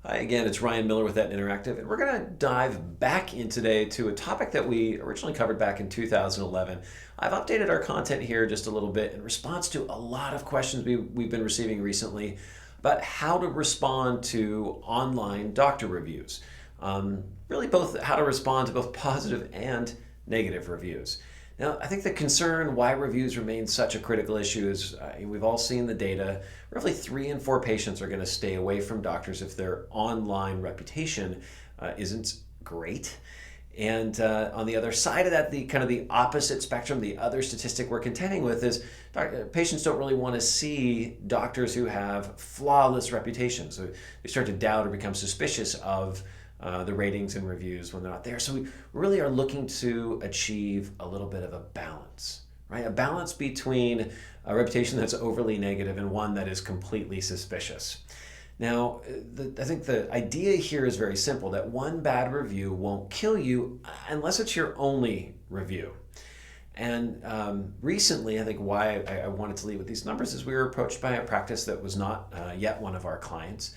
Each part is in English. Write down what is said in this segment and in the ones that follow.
Hi again, it's Ryan Miller with Etna Interactive, and we're going to dive back in today to a topic that we originally covered back in 2011. I've updated our content here just a little bit in response to a lot of questions we've been receiving recently about how to respond to online doctor reviews. Really, both how to respond to both positive and negative reviews. Now, I think the concern why reviews remain such a critical issue is we've all seen the data. Roughly 3 in 4 patients are going to stay away from doctors if their online reputation isn't great. And on the other side of that, the kind of the opposite spectrum, the other statistic we're contending with is patients don't really want to see doctors who have flawless reputations. So they start to doubt or become suspicious of the ratings and reviews when they're not there. So we really are looking to achieve a little bit of a balance, right? A balance between a reputation that's overly negative and one that is completely suspicious. Now, I think the idea here is very simple, that one bad review won't kill you unless it's your only review. And recently, I think why I wanted to lead with these numbers is we were approached by a practice that was not yet one of our clients,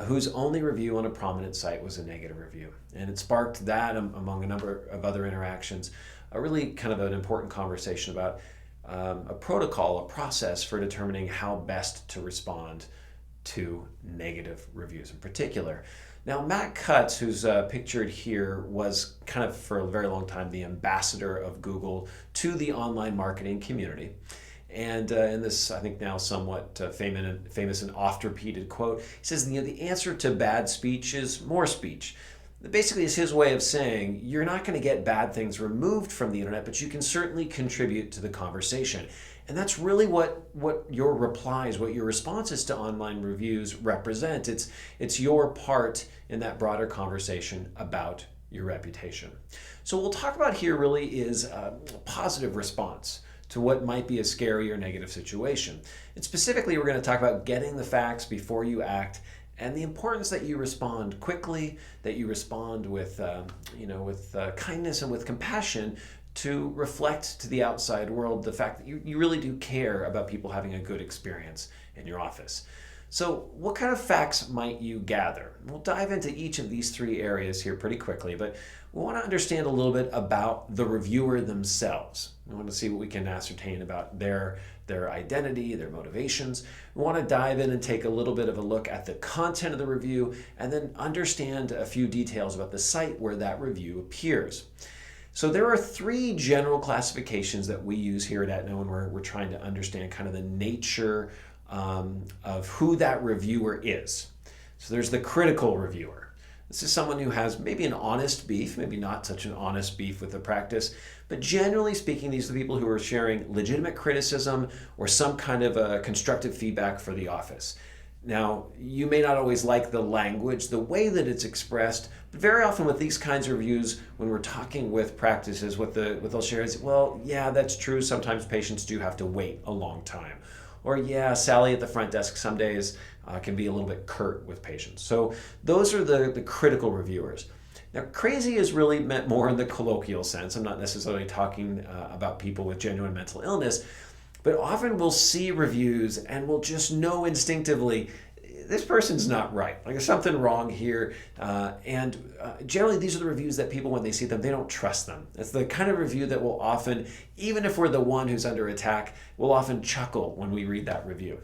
whose only review on a prominent site was a negative review. And it sparked that, among a number of other interactions, a really kind of an important conversation about a protocol, a process for determining how best to respond to negative reviews in particular. Now, Matt Cutts, who's pictured here, was kind of for a very long time the ambassador of Google to the online marketing community. And in this, I think now somewhat famous and oft repeated quote, he says, the answer to bad speech is more speech. Basically, it's his way of saying you're not going to get bad things removed from the internet, but you can certainly contribute to the conversation. And that's really what your replies, what your responses to online reviews represent. It's your part in that broader conversation about your reputation. So what we'll talk about here really is a positive response to what might be a scary or negative situation. And specifically, we're going to talk about getting the facts before you act, and the importance that you respond quickly, that you respond with kindness and with compassion to reflect to the outside world the fact that you really do care about people having a good experience in your office. So what kind of facts might you gather? We'll dive into each of these 3 areas here pretty quickly, but we want to understand a little bit about the reviewer themselves. We want to see what we can ascertain about their identity, their motivations. We want to dive in and take a little bit of a look at the content of the review and then understand a few details about the site where that review appears. So there are 3 general classifications that we use here at Etna when we're trying to understand kind of the nature of who that reviewer is. So there's the critical reviewer. This is someone who has maybe an honest beef, maybe not such an honest beef with the practice, but generally speaking, these are the people who are sharing legitimate criticism or some kind of constructive feedback for the office. Now, you may not always like the language, the way that it's expressed, but very often with these kinds of reviews, when we're talking with practices, what they'll share is, well, yeah, that's true. Sometimes patients do have to wait a long time. Or, yeah, Sally at the front desk some days can be a little bit curt with patients. So those are the critical reviewers. Now, crazy is really meant more in the colloquial sense. I'm not necessarily talking about people with genuine mental illness, but often we'll see reviews and we'll just know instinctively this person's not right. Like there's something wrong here. And generally, these are the reviews that people, when they see them, they don't trust them. It's the kind of review that will often, even if we're the one who's under attack, we'll often chuckle when we read that review.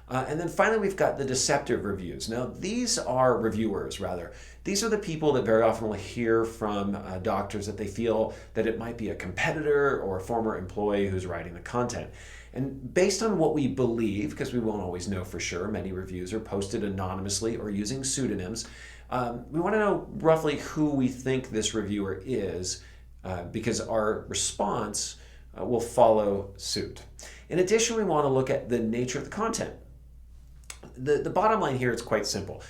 And then finally, we've got the deceptive reviews. Now, these are reviewers, rather. These are the people that very often will hear from doctors that they feel that it might be a competitor or a former employee who's writing the content. And based on what we believe, because we won't always know for sure, many reviews are posted anonymously or using pseudonyms, we want to know roughly who we think this reviewer is, because our response will follow suit. In addition, we want to look at the nature of the content. The bottom line here is quite simple.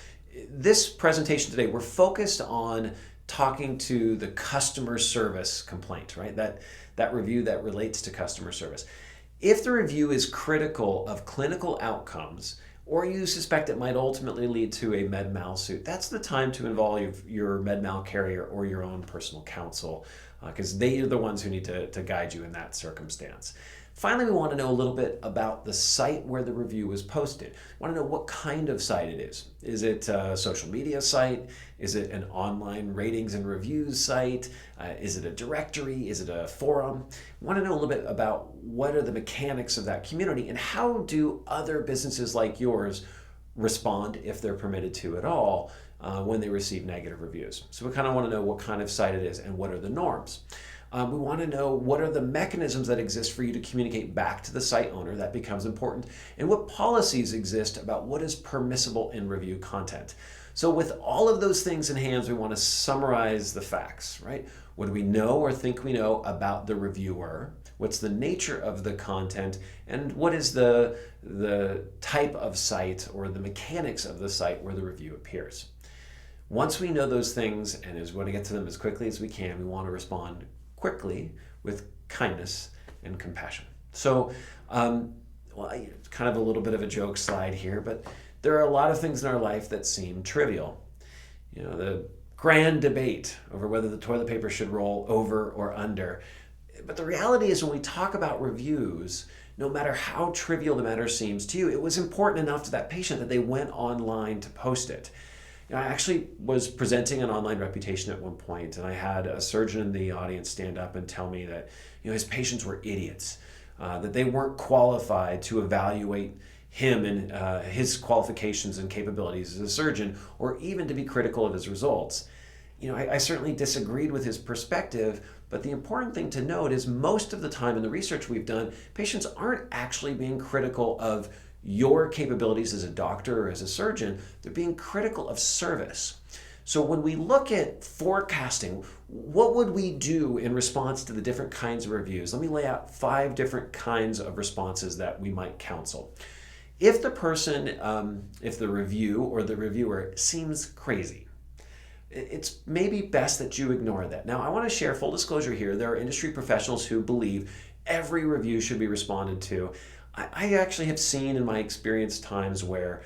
This presentation today, we're focused on talking to the customer service complaint, right? That review that relates to customer service. If the review is critical of clinical outcomes, or you suspect it might ultimately lead to a med mal suit, that's the time to involve your med mal carrier or your own personal counsel, because they are the ones who need to guide you in that circumstance. Finally, we want to know a little bit about the site where the review was posted. We want to know what kind of site it is. Is it a social media site? Is it an online ratings and reviews site? Is it a directory? Is it a forum? We want to know a little bit about what are the mechanics of that community and how do other businesses like yours respond, if they're permitted to at all, when they receive negative reviews. So we kind of want to know what kind of site it is and what are the norms. We want to know what are the mechanisms that exist for you to communicate back to the site owner. That becomes important. And what policies exist about what is permissible in review content. So with all of those things in hand, we want to summarize the facts, right? What do we know or think we know about the reviewer? What's the nature of the content? And what is the type of site or the mechanics of the site where the review appears? Once we know those things, and as we want to get to them as quickly as we can, we want to respond quickly with kindness and compassion. So, it's kind of a little bit of a joke slide here, but there are a lot of things in our life that seem trivial. You know, the grand debate over whether the toilet paper should roll over or under. But the reality is when we talk about reviews, no matter how trivial the matter seems to you, it was important enough to that patient that they went online to post it. I actually was presenting an online reputation at one point, and I had a surgeon in the audience stand up and tell me that his patients were idiots, that they weren't qualified to evaluate him and his qualifications and capabilities as a surgeon, or even to be critical of his results. I certainly disagreed with his perspective, but the important thing to note is most of the time in the research we've done, patients aren't actually being critical of your capabilities as a doctor or as a surgeon. They're being critical of service. So when we look at forecasting, what would we do in response to the different kinds of reviews? Let me lay out 5 different kinds of responses that we might counsel. If the person, if the review or the reviewer seems crazy, it's maybe best that you ignore that. Now, I want to share full disclosure here. There are industry professionals who believe every review should be responded to. I actually have seen in my experience times where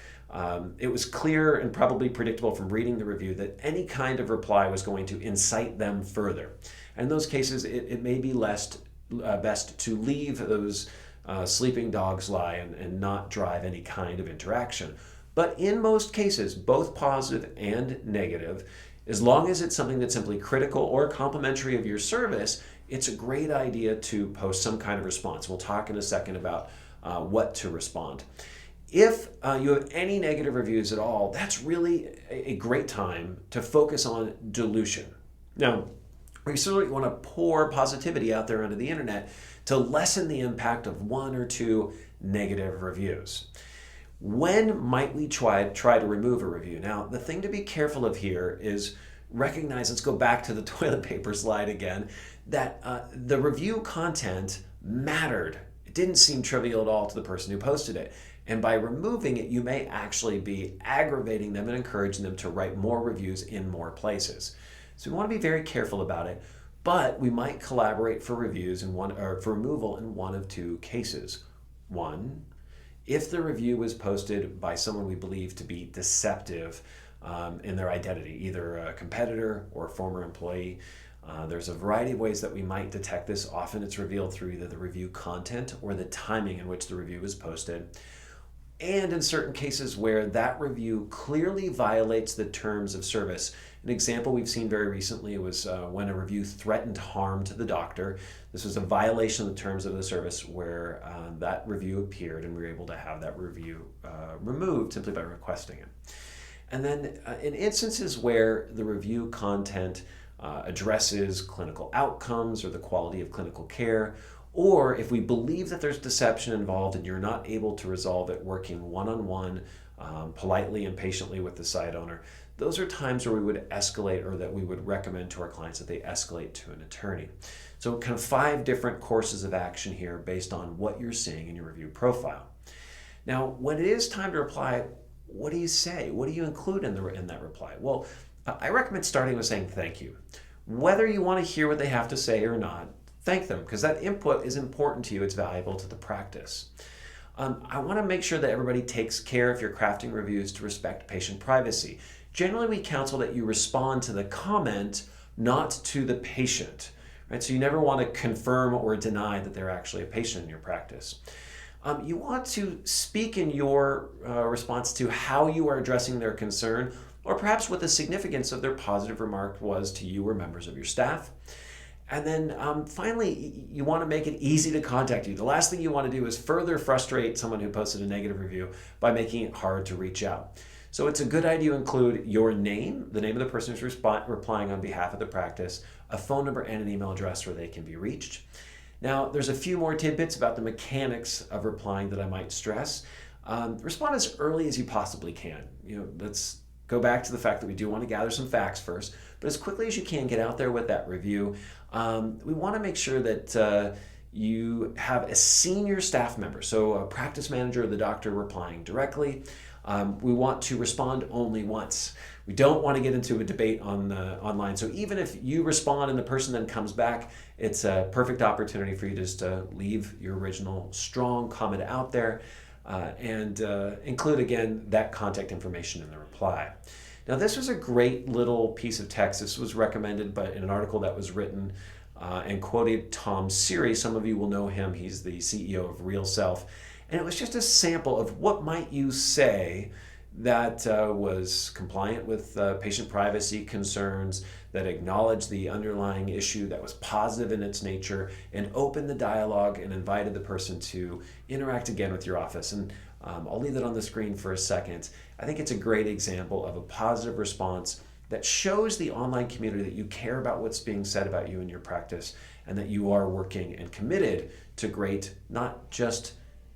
it was clear and probably predictable from reading the review that any kind of reply was going to incite them further. And in those cases, it may be best to leave those sleeping dogs lie and not drive any kind of interaction. But in most cases, both positive and negative, as long as it's something that's simply critical or complimentary of your service, it's a great idea to post some kind of response. We'll talk in a second about what to respond. If you have any negative reviews at all, that's really a great time to focus on dilution. Now, we certainly want to pour positivity out there onto the internet to lessen the impact of 1 or 2 negative reviews. When might we try to remove a review? Now, the thing to be careful of here is recognize, let's go back to the toilet paper slide again, that the review content mattered. It didn't seem trivial at all to the person who posted it. And by removing it, you may actually be aggravating them and encouraging them to write more reviews in more places. So we want to be very careful about it, but we might collaborate for reviews for removal in one of 2 cases. 1, if the review was posted by someone we believe to be deceptive in their identity, either a competitor or a former employee. There's a variety of ways that we might detect this. Often it's revealed through either the review content or the timing in which the review was posted. And in certain cases where that review clearly violates the terms of service. An example we've seen very recently was when a review threatened harm to the doctor. This was a violation of the terms of the service where that review appeared, and we were able to have that review removed simply by requesting it. And then in instances where the review content addresses clinical outcomes or the quality of clinical care, or if we believe that there's deception involved and you're not able to resolve it working one-on-one, politely and patiently with the site owner, those are times where we would escalate, or that we would recommend to our clients that they escalate to an attorney. So kind of 5 different courses of action here based on what you're seeing in your review profile. Now, when it is time to reply, what do you say? What do you include in that reply? Well, I recommend starting with saying thank you. Whether you want to hear what they have to say or not, thank them, because that input is important to you. It's valuable to the practice. I want to make sure that everybody takes care, if you're crafting reviews, to respect patient privacy. Generally, we counsel that you respond to the comment, not to the patient, right? So you never want to confirm or deny that they're actually a patient in your practice. You want to speak in your response to how you are addressing their concern, or perhaps what the significance of their positive remark was to you or members of your staff. And then finally, you want to make it easy to contact you. The last thing you want to do is further frustrate someone who posted a negative review by making it hard to reach out. So it's a good idea to include your name, the name of the person who's replying on behalf of the practice, a phone number, and an email address where they can be reached. Now, there's a few more tidbits about the mechanics of replying that I might stress. Respond as early as you possibly can. Let's go back to the fact that we do want to gather some facts first, but as quickly as you can, get out there with that review. We want to make sure that you have a senior staff member, so a practice manager or the doctor replying directly. We want to respond only once. We don't want to get into a debate online. So even if you respond and the person then comes back, it's a perfect opportunity for you just to leave your original strong comment out there and include, again, that contact information in the reply. Now, this was a great little piece of text. This was recommended in an article that was written and quoted Tom Seary. Some of you will know him. He's the CEO of RealSelf. And it was just a sample of what might you say that was compliant with patient privacy concerns, that acknowledged the underlying issue, that was positive in its nature, and opened the dialogue and invited the person to interact again with your office. And I'll leave that on the screen for a second. I think it's a great example of a positive response that shows the online community that you care about what's being said about you in your practice, and that you are working and committed to great, not just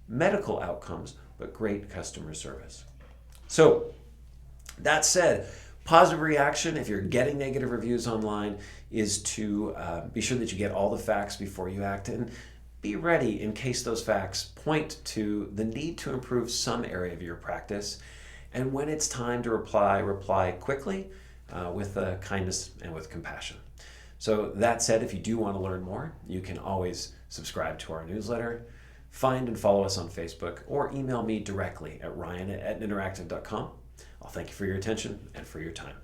medical outcomes, but great customer service. So that said, positive reaction, if you're getting negative reviews online, is to be sure that you get all the facts before you act, and be ready in case those facts point to the need to improve some area of your practice. And when it's time to reply quickly with kindness and with compassion. So that said, if you do want to learn more, you can always subscribe to our newsletter, find and follow us on Facebook, or email me directly at ryan@interactive.com. I'll thank you for your attention and for your time.